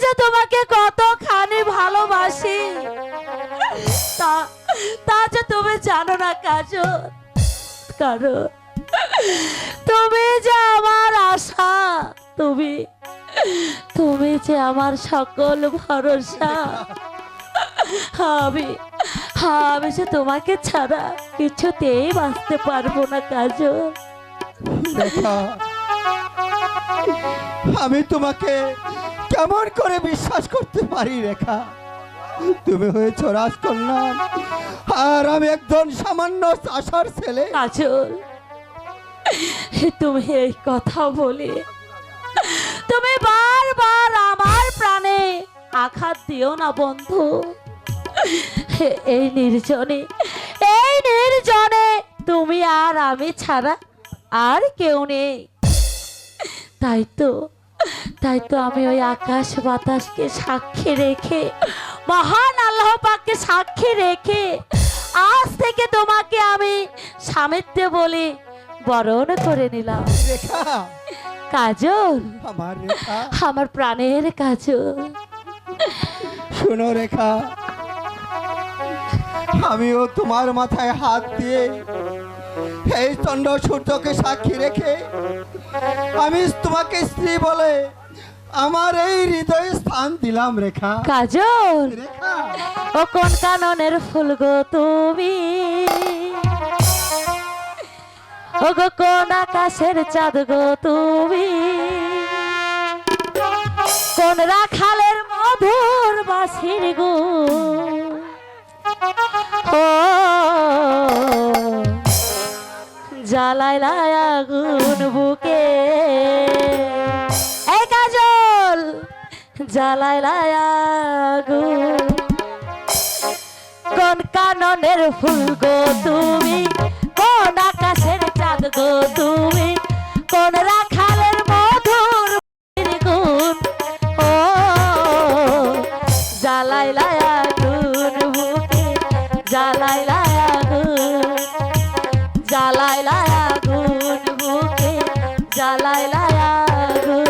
যে তোমাকে কতখানি ভালোবাসি তা তা যে তুমি জানো না কাজল। কারণ তুমি যে আমার আশা, তুমি তুমি যে আমার সকল ভরসা। আমি আমি যে তোমাকে ছাড়া কিছুতেই বাঁচতে পারবো না কাজল। রেখা, আমি তোমাকে কেমন করে বিশ্বাস করতে পারি রেখা? তুমি হয়েছ রাজকন্যা আর আমি একজন সামান্য চাষার ছেলে। কাজল, তুমি এই কথা বলে তুমি বারবার আমার প্রাণে আঘাত দিও না বন্ধু। এই নির্জনে তুমি আর আমি ছাড়া আর কেউ নেই। তাই তো আমি ওই আকাশ বাতাসকে সাক্ষী রেখে, মহান আল্লাহ পাককে সাক্ষী রেখে আজ থেকে তোমাকে আমি স্বামীত্ব বলে বরণ করে নিলাম। রেখা, কাজল, আমার রেখা, আমার প্রাণের কাজল। শোনো রেখা, আমিও তোমার মাথায় হাত দিয়ে এই চন্দ্র সূর্যকে সাক্ষী রেখে আমি তোমাকে স্ত্রী বলে আমার এই হৃদয়ে স্থান দিলাম রেখা। কাজল, রেখা, ও কোন কাননের ফুল গো তুমি, ও গো কোন আকাশের চাঁদ গো তুমি, কোন রাখালের মধুর বাঁশির গো। ও জ্বালাইলা আগুন বুকে, এই কাজল জ্বালাইলা আগুন। কোন কাননের ফুল গো তুমি, কোন আকাশের চাঁদ গো তুমি, কোন রাখালের মধুর গুণ। ও জ্বালাইলা আগুন বুকে, জ্বালাইলা আগুন, জ্বালাইলা আগুন বুকে, জ্বালাইলা আগুন।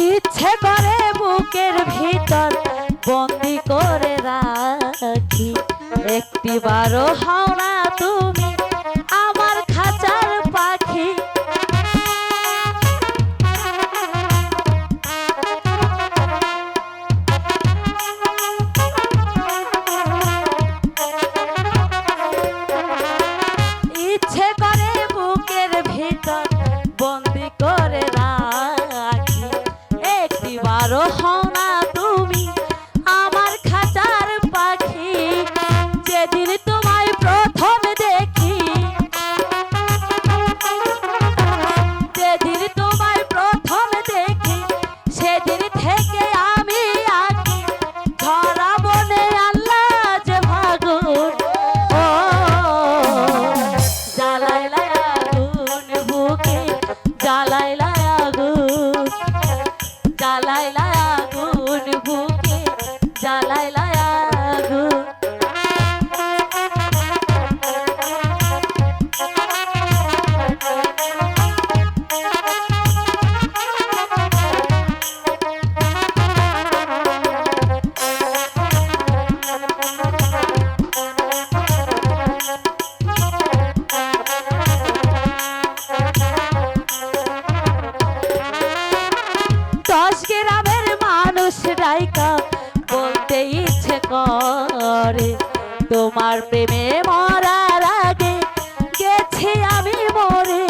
ইচ্ছে করে বুকের ভিতর বন্দি করে রাখি, একটি বারো হও না তুমি আমার খাঁচার পাখি। ইচ্ছে করে বুকের ভিতর বন্দি করে রাখি, একটি বারো হও না তুমি আমার খাঁচার পাখি। যেদিন তোমায় প্রথম দেখি, যেদিন তোমায় প্রথম দেখি, সেদিন থেকে আমি আঁকি ধরা বনে আল্লাহ যে ভাগুন। ও জ্বালাইলা আগুন বুকে, জ্বালাইলা আগুন, জ্বালাইলা আগুন বুকে, জ্বালাইলা আগুন। দশ গ্রামের মানুষ রাইকা বলতে ইচ্ছে করে, তোমার প্রেমে মরার আগে গেছি আমি মরে।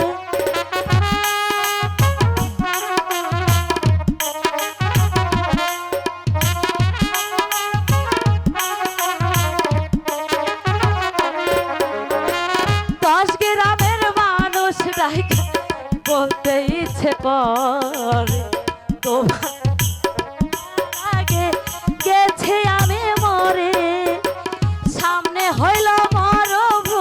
দশ গ্রামের মানুষ রাইকা বলতে ইচ্ছে করে, তোমার আগে গেছে আমি মরে। সামনে হইল মরভূমি,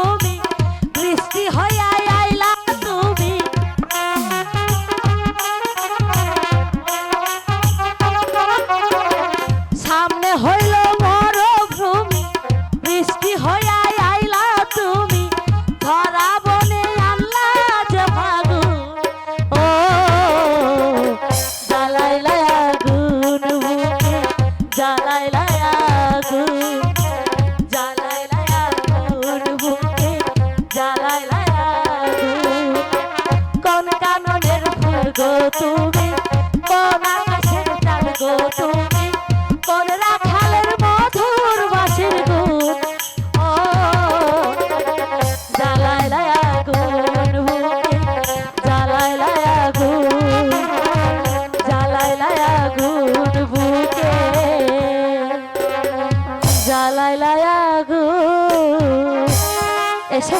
এসে